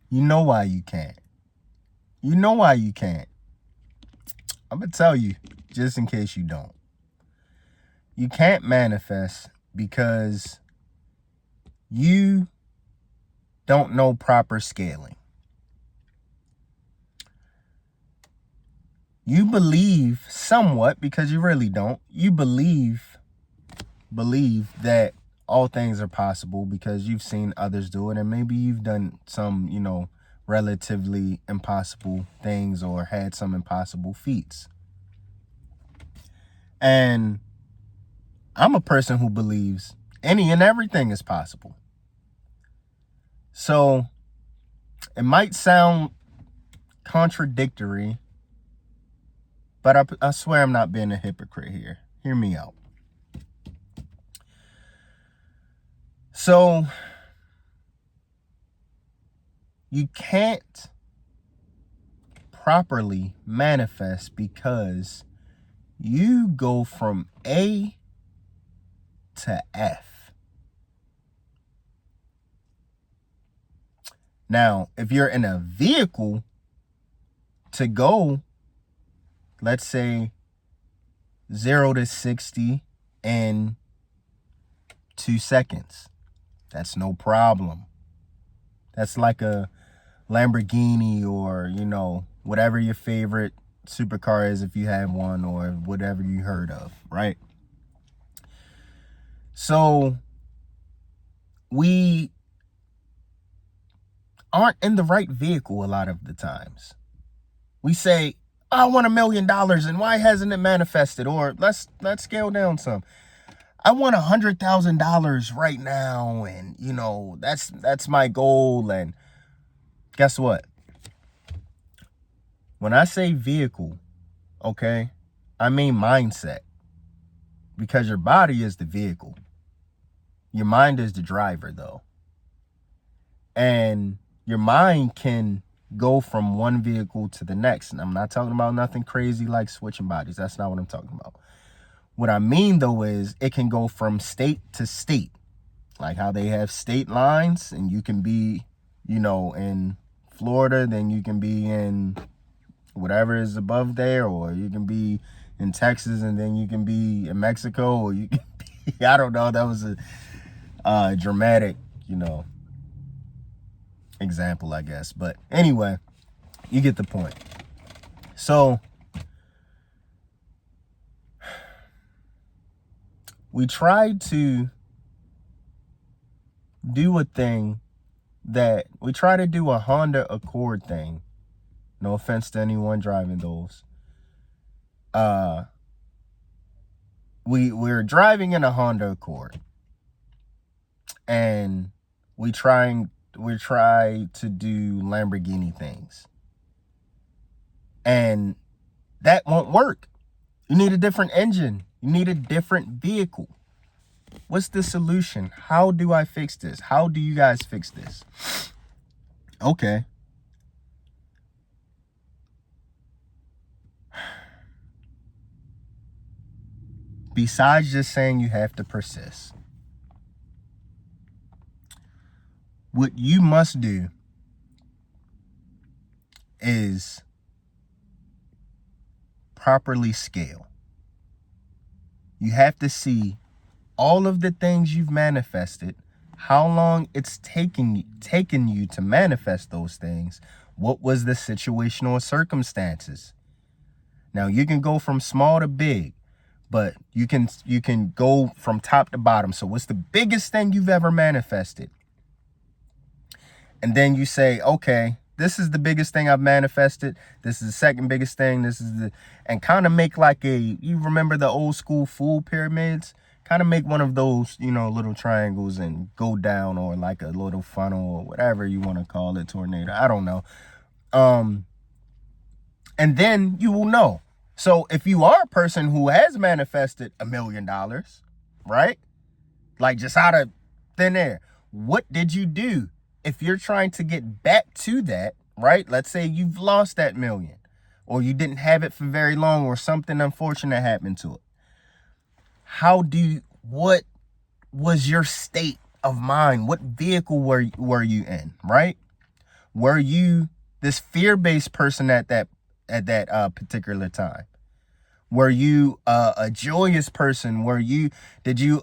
You know why you can't. You know why you can't. I'm going to tell you, just in case you don't. You can't manifest because you don't know proper scaling. You believe somewhat, because you really don't. You believe that all things are possible because you've seen others do it, and maybe you've done some, relatively impossible things or had some impossible feats. And I'm a person who believes any and everything is possible. So it might sound contradictory, but I swear I'm not being a hypocrite here. Hear me out. So you can't properly manifest because you go from A to F. Now, if you're in a vehicle to go, let's say 0 to 60 in 2 seconds, that's no problem. That's like a Lamborghini or, whatever your favorite supercar is if you have one, or whatever you heard of, right? So we aren't in the right vehicle a lot of the times. We say, I want $1 million, and why hasn't it manifested? Or let's scale down some. I want $100,000 right now, and that's my goal. And guess what? When I say vehicle, okay, I mean mindset, because your body is the vehicle. Your mind is the driver, though. And your mind can go from one vehicle to the next. And I'm not talking about nothing crazy like switching bodies. That's not what I'm talking about. What I mean, though, is it can go from state to state, like how they have state lines, and you can be, in Florida, then you can be in whatever is above there, or you can be in Texas, and then you can be in Mexico, or you can be, I don't know, that was a dramatic, example, I guess. But anyway, you get the point. So we tried to do a thing that we try to do a Honda Accord thing. No offense to anyone driving those. We're driving in a Honda Accord, and we try to do Lamborghini things, and that won't work. You need a different engine. You need a different vehicle. What's the solution? How do I fix this? How do you guys fix this? Okay. Besides just saying you have to persist, what you must do is properly scale. You have to see all of the things you've manifested, how long it's taken you to manifest those things. What was the situational circumstances? Now, you can go from small to big, but you can go from top to bottom. So what's the biggest thing you've ever manifested? And then you say, okay, this is the biggest thing I've manifested. This is the second biggest thing. And kind of make like you remember the old school food pyramids? Kind of make one of those, little triangles and go down, or like a little funnel, or whatever you want to call it, tornado. I don't know. And then you will know. So if you are a person who has manifested $1 million, right? Like just out of thin air, what did you do? If you're trying to get back to that, right? Let's say you've lost that million, or you didn't have it for very long, or something unfortunate happened to it. What was your state of mind? What vehicle were you in, right? Were you this fear-based person at that particular time? Were you a joyous person? Did you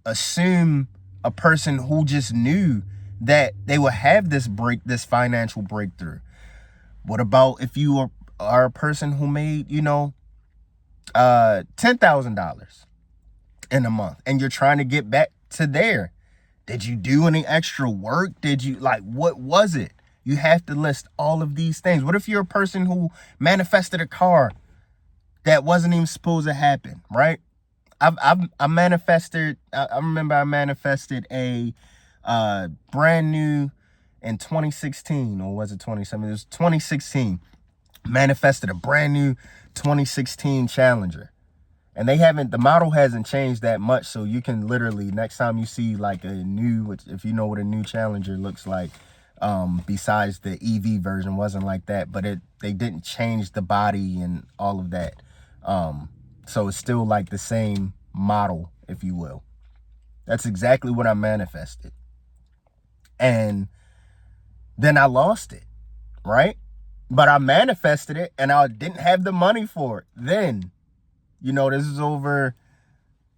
assume a person who just knew that they would have this financial breakthrough? What about if you are a person who made, $10,000 in a month and you're trying to get back to there? Did you do any extra work? What was it? You have to list all of these things. What if you're a person who manifested a car that wasn't even supposed to happen, right? I manifested. I remember I manifested a brand new in 2016, or was it 2017? It was 2016. Manifested a brand new 2016 Challenger, and the model hasn't changed that much. So you can literally, next time you see like a new, if you know what a new Challenger looks like, besides the EV version wasn't like that, but they didn't change the body and all of that. So it's still like the same model, if you will. That's exactly what I manifested. And then I lost it, right? But I manifested it and I didn't have the money for it. Then, this is over,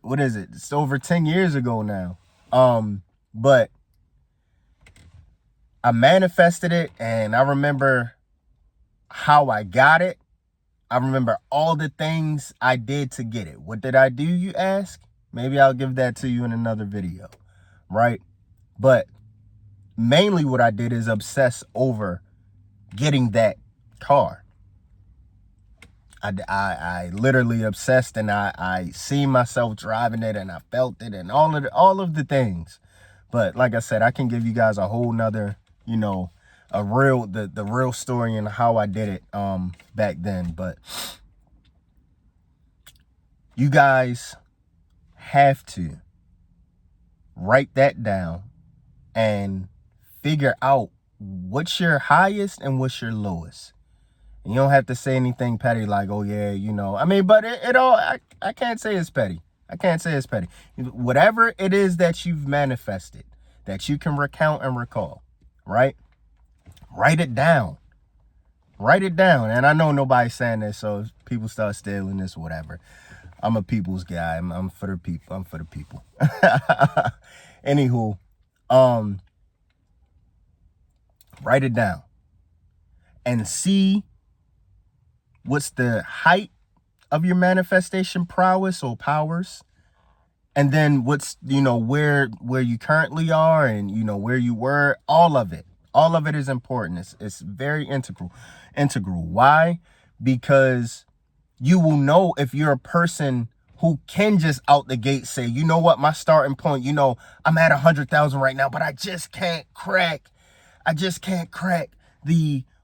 what is it? It's over 10 years ago now. But I manifested it and I remember how I got it. I remember all the things I did to get it. What did I do, you ask? Maybe I'll give that to you in another video, right? But mainly what I did is obsess over getting that car. I literally obsessed, and I seen myself driving it, and I felt it, and all of the things. But like I said, I can give you guys a whole nother, the real story and how I did it back then. But you guys have to write that down and figure out what's your highest and what's your lowest. And you don't have to say anything petty like, oh yeah, but it all, I can't say it's petty. I can't say it's petty. Whatever it is that you've manifested, that you can recount and recall, right? Write it down. Write it down. And I know nobody's saying this, so if people start stealing this, whatever. I'm a people's guy. I'm for the people. I'm for the people. Anywho, write it down and see what's the height of your manifestation prowess or powers, and then what's where you currently are, and where you were. All of it is important. It's very integral. Why? Because you will know if you're a person who can just out the gate say, you know what, my starting point, I'm at 100,000 right now, but I just can't crack the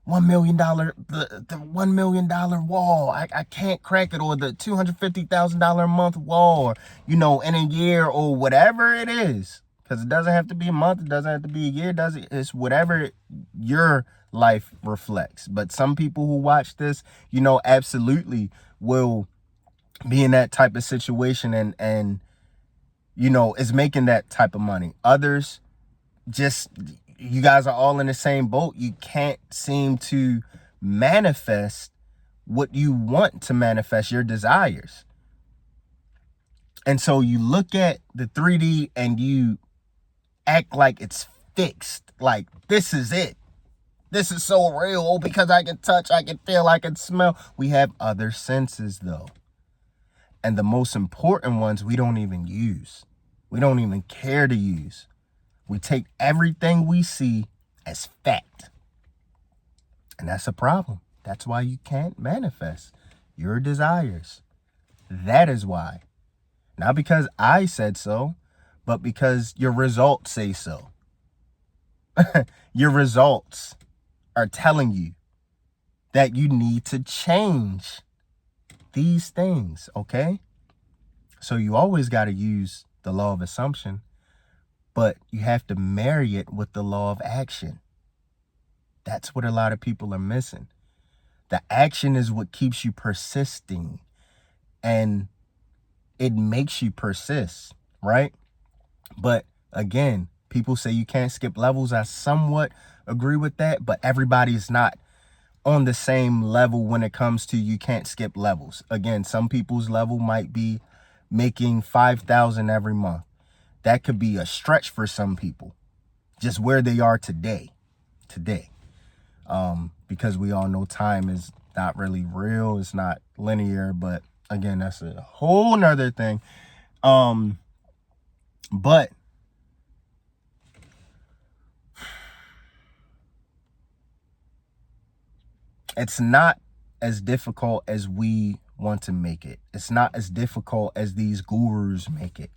$1 million, the $1 million wall. I can't crack it, or the $250,000 a month wall, or, in a year, or whatever it is. Because it doesn't have to be a month, it doesn't have to be a year, does it? It's whatever your life reflects. But some people who watch this, absolutely will be in that type of situation and is making that type of money. Others, just, you guys are all in the same boat. You can't seem to manifest what you want to manifest, your desires. And so you look at the 3D and you act like it's fixed. Like, this is it. This is so real because I can touch, I can feel, I can smell. We have other senses though. And the most important ones we don't even use. We don't even care to use. We take everything we see as fact. And that's a problem. That's why you can't manifest your desires. That is why. Not because I said so, but because your results say so. Your results are telling you that you need to change these things, okay? So you always got to use the law of assumption, but you have to marry it with the law of action. That's what a lot of people are missing. The action is what keeps you persisting, and it makes you persist, right? But again, people say you can't skip levels. I somewhat agree with that, but everybody's not on the same level when it comes to you can't skip levels. Again, some people's level might be making 5,000 every month. That could be a stretch for some people, just where they are today. Because we all know time is not really real. It's not linear, but again, that's a whole nother thing. But it's not as difficult as we want to make it. It's not as difficult as these gurus make it.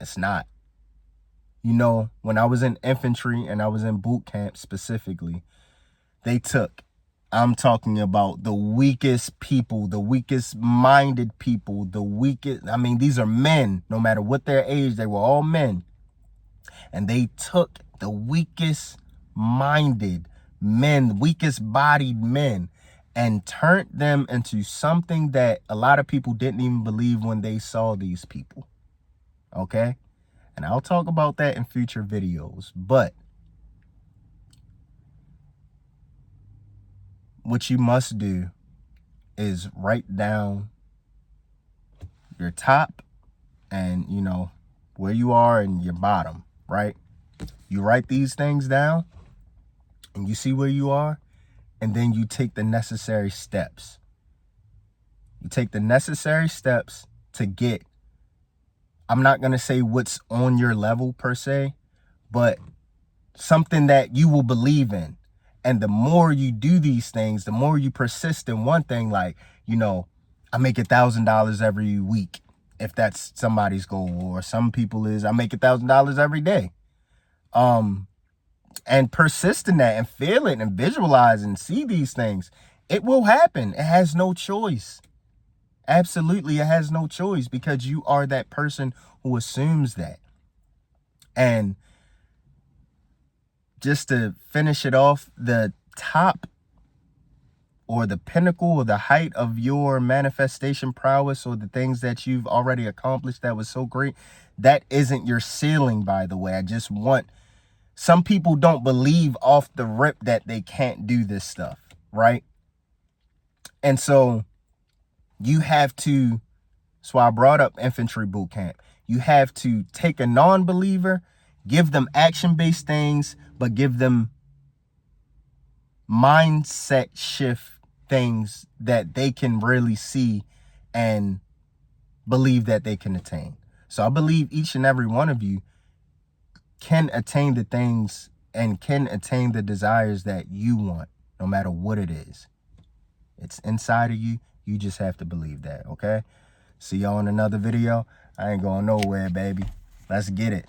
It's not. You know, when I was in infantry and I was in boot camp specifically, they took, I'm talking about the weakest people, the weakest minded people, the weakest, I mean, these are men, no matter what their age, they were all men. And they took the weakest minded men, weakest bodied men, and turned them into something that a lot of people didn't even believe when they saw these people. Okay? And I'll talk about that in future videos. But what you must do is write down your top and, you know, where you are and your bottom, right? You write these things down and you see where you are, and then you take the necessary steps. You take the necessary steps to get, I'm not going to say what's on your level per se, but something that you will believe in. And the more you do these things, the more you persist in one thing, like, you know, I make $1,000 every week, if that's somebody's goal, or some people is I make $1,000 every day. And persist in that and feel it and visualize and see these things. It will happen. It has no choice. Absolutely, it has no choice, because you are that person who assumes that. And just to finish it off, the top or the pinnacle or the height of your manifestation prowess, or the things that you've already accomplished that was so great, that isn't your ceiling, by the way. I just want, some people don't believe off the rip that they can't do this stuff, right? And so you have to, so I brought up infantry boot camp. You have to take a non-believer, give them action-based things, but give them mindset shift things that they can really see and believe that they can attain. So I believe each and every one of you can attain the things and can attain the desires that you want, no matter what it is. It's inside of you. You just have to believe that, okay? See y'all in another video. I ain't going nowhere, baby. Let's get it.